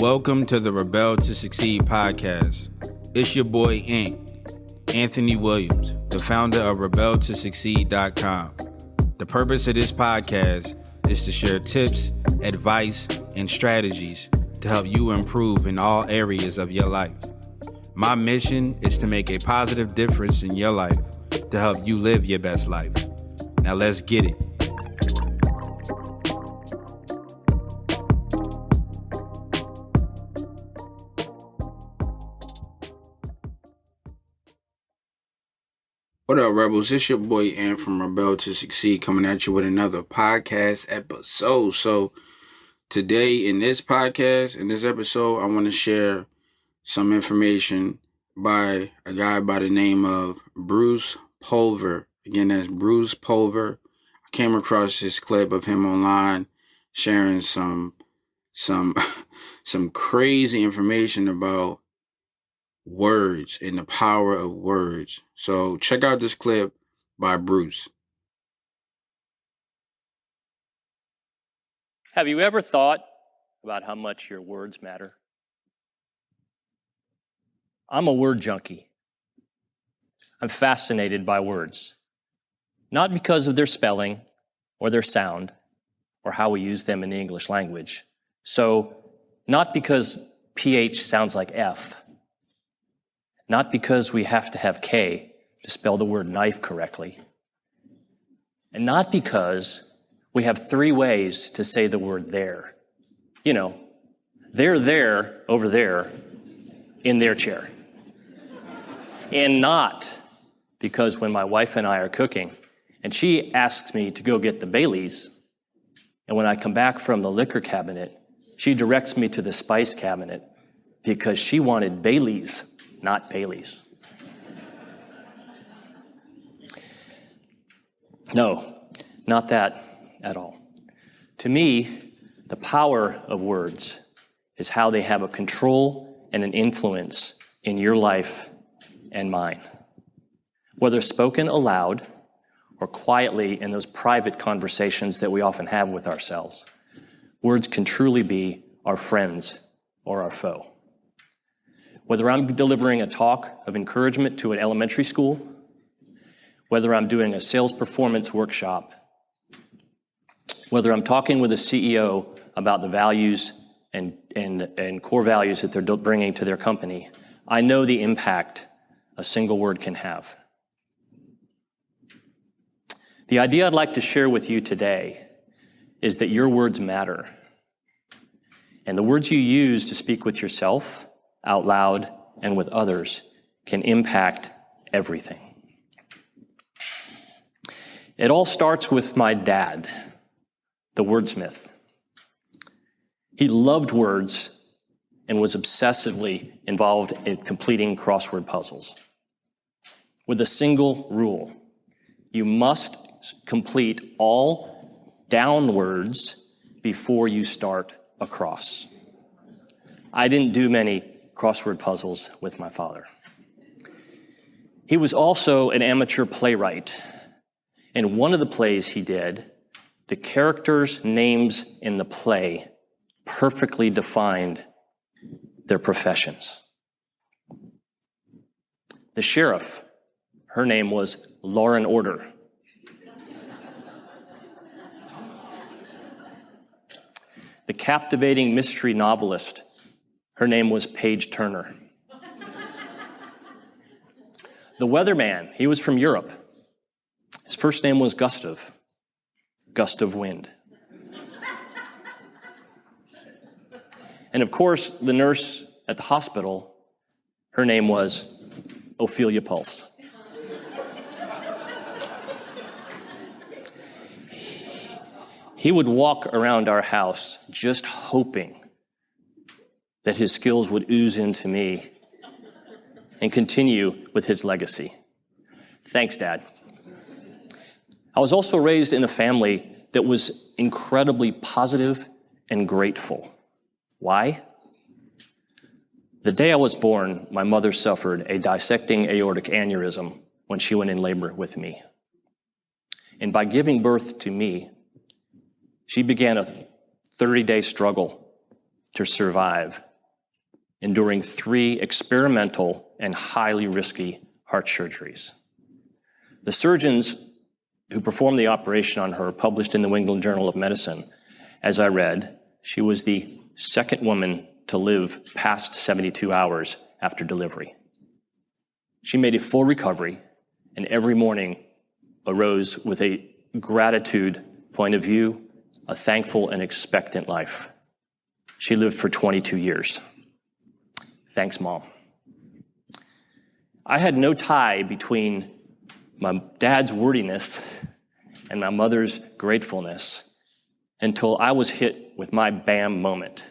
Welcome to the Rebel to Succeed podcast. It's your boy, Anthony Williams, the founder of RebelToSucceed.com. The purpose of this podcast is to share tips, advice, and strategies to help you improve in all areas of your life. My mission is to make a positive difference in your life to help you live your best life. Now let's get it. What up, Rebels? It's your boy, Ant from Rebel to Succeed, coming at you with another podcast episode. So today in this episode, I want to share some information by a guy by the name of Bruce Pulver. Again, that's Bruce Pulver. I came across this clip of him online sharing some crazy information about words and the power of words. So check out this clip by Bruce. Have you ever thought about how much your words matter? I'm a word junkie. I'm fascinated by words, not because of their spelling or their sound or how we use them in the English language. So, not because PH sounds like F, not because we have to have K to spell the word knife correctly, and not because we have 3 ways to say the word there. You know, they're there, over there, in their chair. And not because when my wife and I are cooking, and she asks me to go get the Baileys, and when I come back from the liquor cabinet, she directs me to the spice cabinet because she wanted Baileys, not Baileys. No, not that at all. To me, the power of words is how they have a control and an influence in your life and mine. Whether spoken aloud or quietly in those private conversations that we often have with ourselves, words can truly be our friends or our foe. Whether I'm delivering a talk of encouragement to an elementary school, whether I'm doing a sales performance workshop, whether I'm talking with a CEO about the values and core values that they're bringing to their company, I know the impact a single word can have. The idea I'd like to share with you today is that your words matter. And the words you use to speak with yourself, out loud, and with others can impact everything. It all starts with my dad, the wordsmith. He loved words and was obsessively involved in completing crossword puzzles with a single rule. You must complete all down words before you start across. I didn't do many crossword puzzles with my father. He was also an amateur playwright. And one of the plays he did, the characters' names in the play perfectly defined their professions. The sheriff, her name was Law and Order. The captivating mystery novelist, her name was Paige Turner. The weatherman, he was from Europe. His first name was Gustav, gust of wind. And of course, the nurse at the hospital, her name was Ophelia Pulse. He would walk around our house just hoping that his skills would ooze into me and continue with his legacy. Thanks, Dad. I was also raised in a family that was incredibly positive and grateful. Why? The day I was born, my mother suffered a dissecting aortic aneurysm when she went in labor with me. And by giving birth to me, she began a 30-day struggle to survive, enduring 3 experimental and highly risky heart surgeries. The surgeons who performed the operation on her published in the New England Journal of Medicine, as I read, she was the second woman to live past 72 hours after delivery. She made a full recovery and every morning arose with a gratitude point of view, a thankful and expectant life. She lived for 22 years. Thanks, Mom. I had no tie between my dad's wordiness and my mother's gratefulness until I was hit with my BAM moment,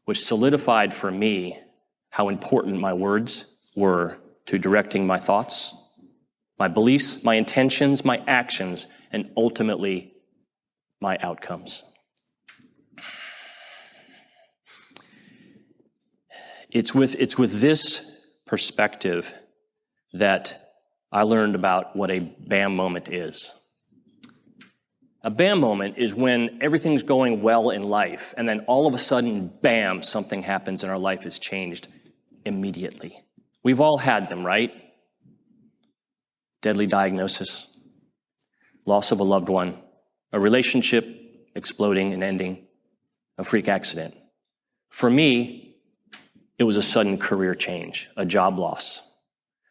which solidified for me how important my words were to directing my thoughts, my beliefs, my intentions, my actions, and ultimately my outcomes. It's with this perspective that I learned about what a BAM moment is. A BAM moment is when everything's going well in life, and then all of a sudden, bam, something happens and our life is changed immediately. We've all had them, right? Deadly diagnosis, loss of a loved one, a relationship exploding and ending, a freak accident. For me, it was a sudden career change, a job loss.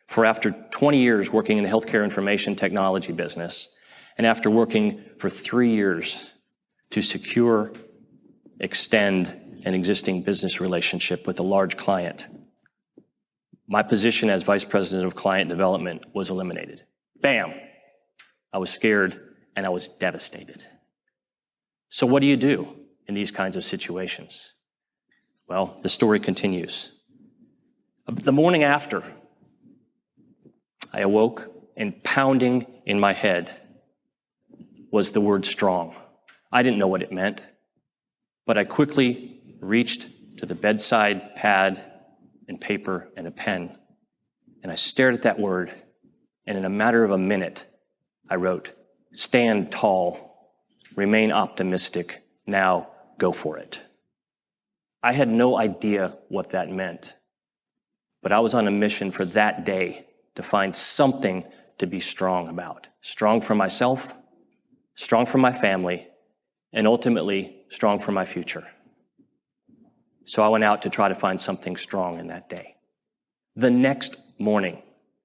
For after 20 years working in the healthcare information technology business, and after working for 3 years to secure, extend an existing business relationship with a large client, my position as Vice President of Client Development was eliminated. Bam! I was scared and I was devastated. So what do you do in these kinds of situations? Well, the story continues. The morning after, I awoke and pounding in my head was the word strong. I didn't know what it meant, but I quickly reached to the bedside pad and paper and a pen, and I stared at that word, and in a matter of a minute, I wrote, "Stand tall, remain optimistic, now go for it." I had no idea what that meant, but I was on a mission for that day to find something to be strong about. Strong for myself, strong for my family, and ultimately strong for my future. So I went out to try to find something strong in that day. The next morning,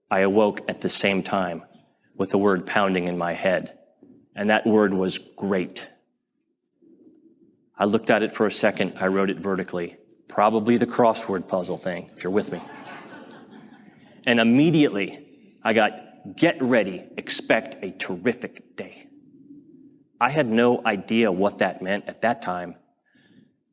I awoke at the same time with the word pounding in my head, and that word was great. I looked at it for a second, I wrote it vertically, probably the crossword puzzle thing, if you're with me. And immediately, I got, get ready, expect a terrific day. I had no idea what that meant at that time,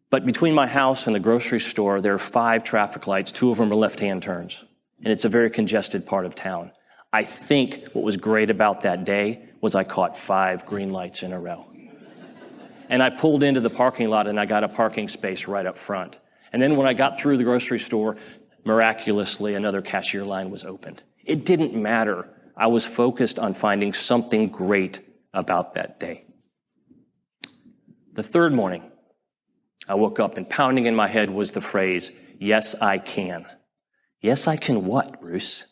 but between my house and the grocery store, there are 5 traffic lights, 2 of them are left-hand turns, and it's a very congested part of town. I think what was great about that day was I caught 5 green lights in a row. And I pulled into the parking lot and I got a parking space right up front. And then when I got through the grocery store, miraculously, another cashier line was opened. It didn't matter. I was focused on finding something great about that day. The third morning, I woke up and pounding in my head was the phrase, "Yes, I can." Yes, I can what, Bruce?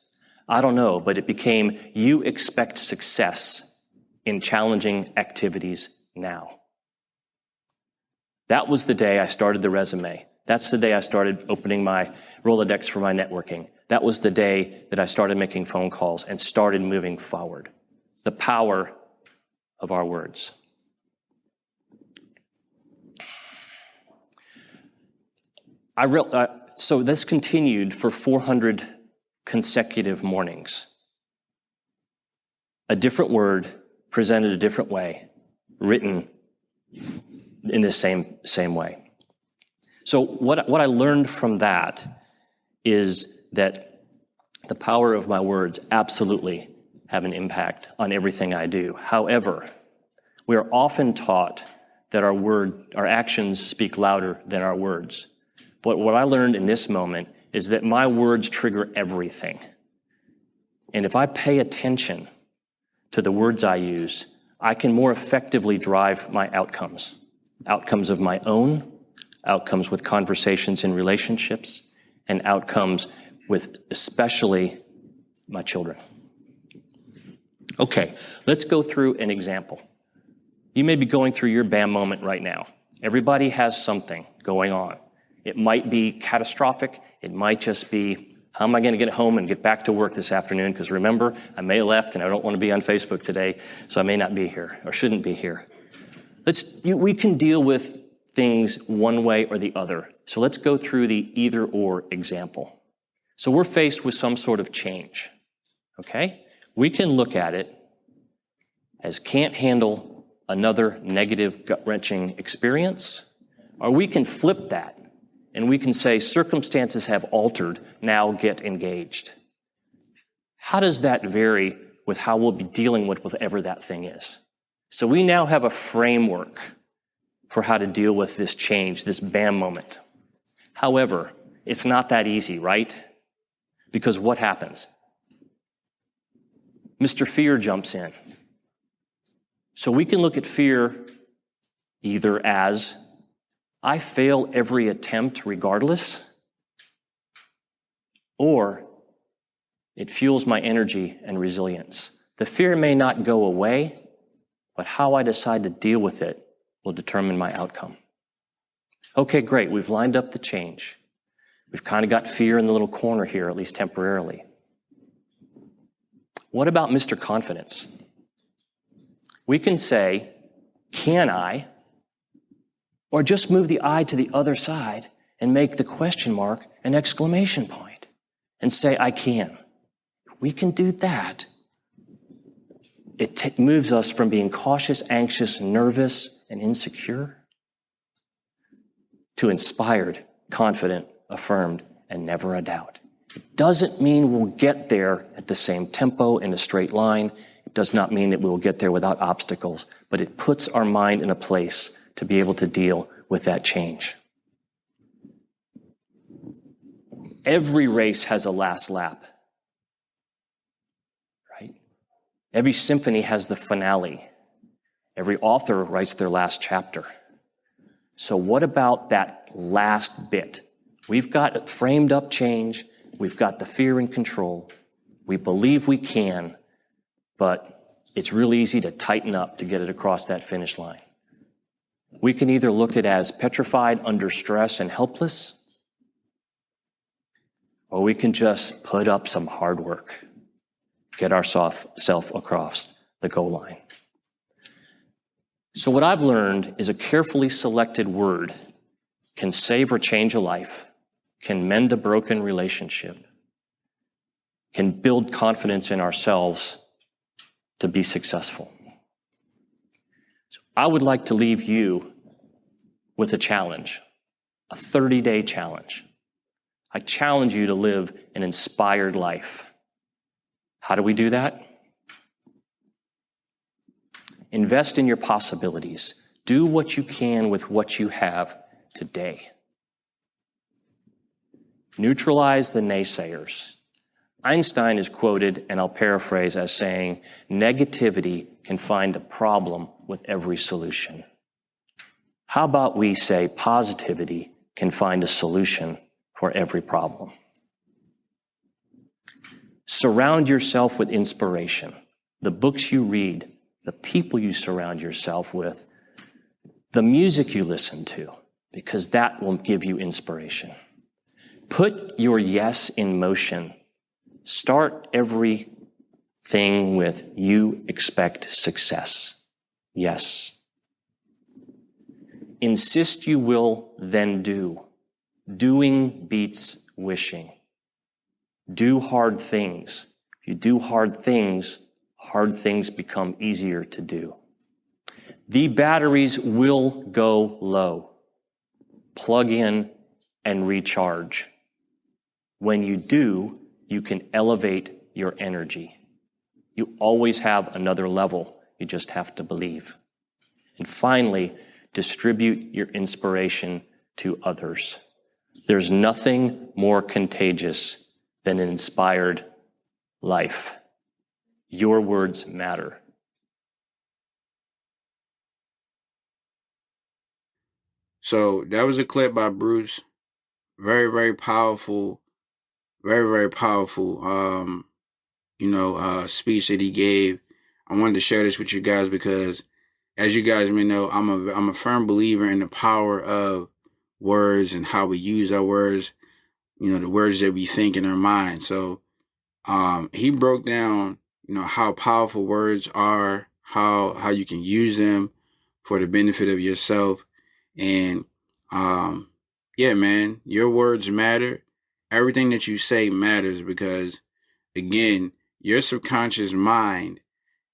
I don't know, but it became, you expect success in challenging activities now. That was the day I started the resume. That's the day I started opening my Rolodex for my networking. That was the day that I started making phone calls and started moving forward. The power of our words. So this continued for 400 consecutive mornings. A different word presented a different way, written in the same way. So what I learned from that is that the power of my words absolutely have an impact on everything I do. However, we are often taught that our actions speak louder than our words. But what I learned in this moment is that my words trigger everything. And if I pay attention to the words I use, I can more effectively drive my outcomes of my own, outcomes with conversations in relationships, and outcomes with especially my children. Okay, let's go through an example. You may be going through your BAM moment right now. Everybody has something going on. It might be catastrophic. It might just be, how am I going to get home and get back to work this afternoon? Because remember, I may have left and I don't want to be on Facebook today, so I may not be here or shouldn't be here. We can deal with things one way or the other. So let's go through the either or example. So we're faced with some sort of change, okay? We can look at it as can't handle another negative, gut-wrenching experience, or we can flip that and we can say circumstances have altered, now get engaged. How does that vary with how we'll be dealing with whatever that thing is? So we now have a framework for how to deal with this change, this BAM moment. However, it's not that easy, right? Because what happens? Mr. Fear jumps in. So we can look at fear either as, I fail every attempt regardless, or it fuels my energy and resilience. The fear may not go away, but how I decide to deal with it will determine my outcome. Okay, great, we've lined up the change. We've kind of got fear in the little corner here, at least temporarily. What about Mr. Confidence? We can say, can I? Or just move the I to the other side and make the question mark an exclamation point and say, I can. If we can do that, it moves us from being cautious, anxious, nervous, and insecure to inspired, confident, affirmed, and never a doubt. It doesn't mean we'll get there at the same tempo in a straight line. It does not mean that we will get there without obstacles, but it puts our mind in a place to be able to deal with that change. Every race has a last lap, right? Every symphony has the finale. Every author writes their last chapter. So what about that last bit? We've got framed up change. We've got the fear and control. We believe we can, but it's really easy to tighten up to get it across that finish line. We can either look at it as petrified, under stress, and helpless, or we can just put up some hard work, get ourselves across the goal line. So what I've learned is a carefully selected word can save or change a life, can mend a broken relationship, can build confidence in ourselves to be successful. So I would like to leave you with a challenge, a 30-day challenge. I challenge you to live an inspired life. How do we do that? Invest in your possibilities. Do what you can with what you have today. Neutralize the naysayers. Einstein is quoted, and I'll paraphrase, as saying, negativity can find a problem with every solution. How about we say positivity can find a solution for every problem? Surround yourself with inspiration. The books you read, the people you surround yourself with, the music you listen to, because that will give you inspiration. Put your yes in motion. Start everything with you expect success. Yes. Insist you will, then do. Doing beats wishing. Do hard things. If you do hard things become easier to do. The batteries will go low. Plug in and recharge. When you do, you can elevate your energy. You always have another level. You just have to believe. And finally, distribute your inspiration to others. There's nothing more contagious than an inspired life. Your words matter. So that was a clip by Bruce. Very, very powerful. Very, very powerful. Speech that he gave. I wanted to share this with you guys because, as you guys may know, I'm a firm believer in the power of words and how we use our words. The words that we think in our mind. So, he broke down, how powerful words are, how you can use them for the benefit of yourself, and yeah, man, your words matter. Everything that you say matters because, again, your subconscious mind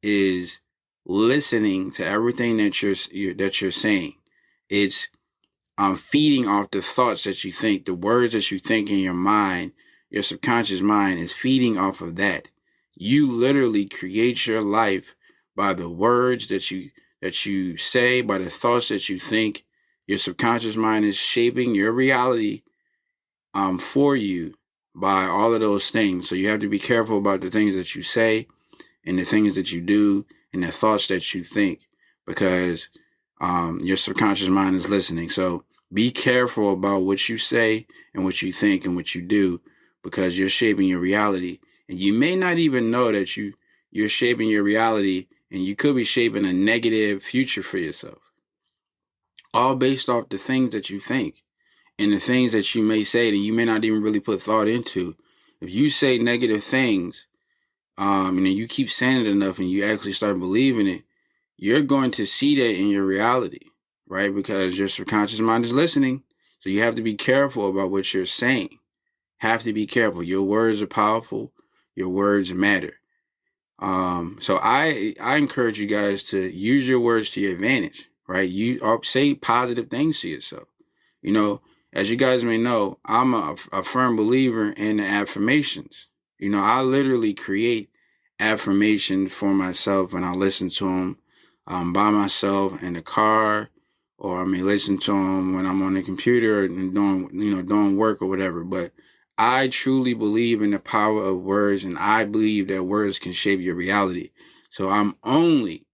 is listening to everything that you're saying. It's feeding off the thoughts that you think, the words that you think in your mind. Your subconscious mind is feeding off of that. You literally create your life by the words that you say, by the thoughts that you think. Your subconscious mind is shaping your reality for you by all of those things. So you have to be careful about the things that you say and the things that you do and the thoughts that you think, because your subconscious mind is listening. So be careful about what you say and what you think and what you do, because you're shaping your reality. And you may not even know that you're shaping your reality, and you could be shaping a negative future for yourself, all based off the things that you think and the things that you may say that you may not even really put thought into. If you say negative things, and you keep saying it enough and you actually start believing it, you're going to see that in your reality, right? Because your subconscious mind is listening. So you have to be careful about what you're saying. Have to be careful. Your words are powerful. Your words matter. So I encourage you guys to use your words to your advantage, right? You say positive things to yourself. As you guys may know, I'm a firm believer in the affirmations. I literally create affirmations for myself, and I listen to them by myself in the car, or I may listen to them when I'm on the computer and doing work or whatever. But I truly believe in the power of words, and I believe that words can shape your reality. So I'm only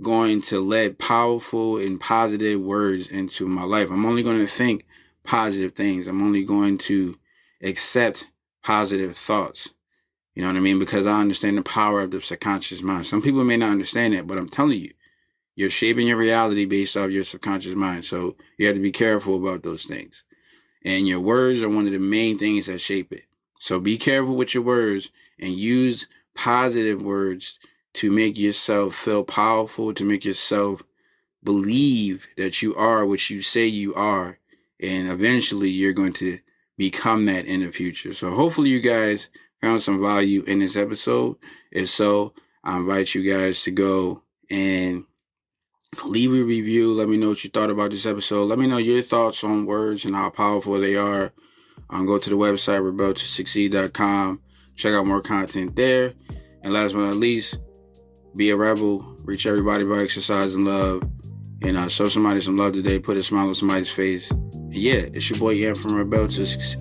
going to let powerful and positive words into my life. I'm only going to think positive things. I'm only going to accept positive thoughts. You know what I mean? Because I understand the power of the subconscious mind. Some people may not understand that, but I'm telling you, you're shaping your reality based off your subconscious mind. So you have to be careful about those things. And your words are one of the main things that shape it. So be careful with your words and use positive words to make yourself feel powerful, to make yourself believe that you are what you say you are. And eventually you're going to become that in the future. So hopefully you guys found some value in this episode. If so, I invite you guys to go and leave a review. Let me know what you thought about this episode. Let me know your thoughts on words and how powerful they are. Go to the website, rebeltosucceed.com. Check out more content there. And last but not least, be a rebel. Reach everybody by exercising love. And show somebody some love today. Put a smile on somebody's face. And yeah, it's your boy Ant from Rebel to Succeed.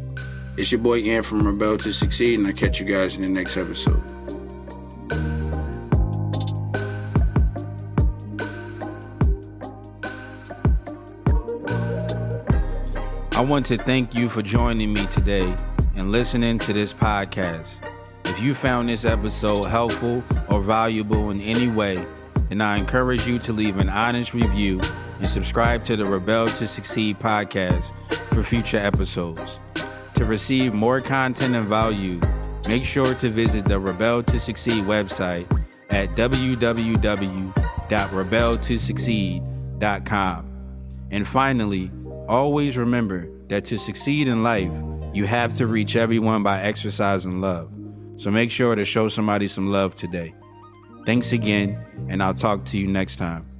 It's your boy Ant from Rebel to Succeed. And I'll catch you guys in the next episode. I want to thank you for joining me today and listening to this podcast. If you found this episode helpful or valuable in any way, then I encourage you to leave an honest review and subscribe to the Rebel to Succeed podcast for future episodes. To receive more content and value, make sure to visit the Rebel to Succeed website at www.rebeltosucceed.com. And finally, always remember that to succeed in life, you have to reach everyone by exercising love. So make sure to show somebody some love today. Thanks again, and I'll talk to you next time.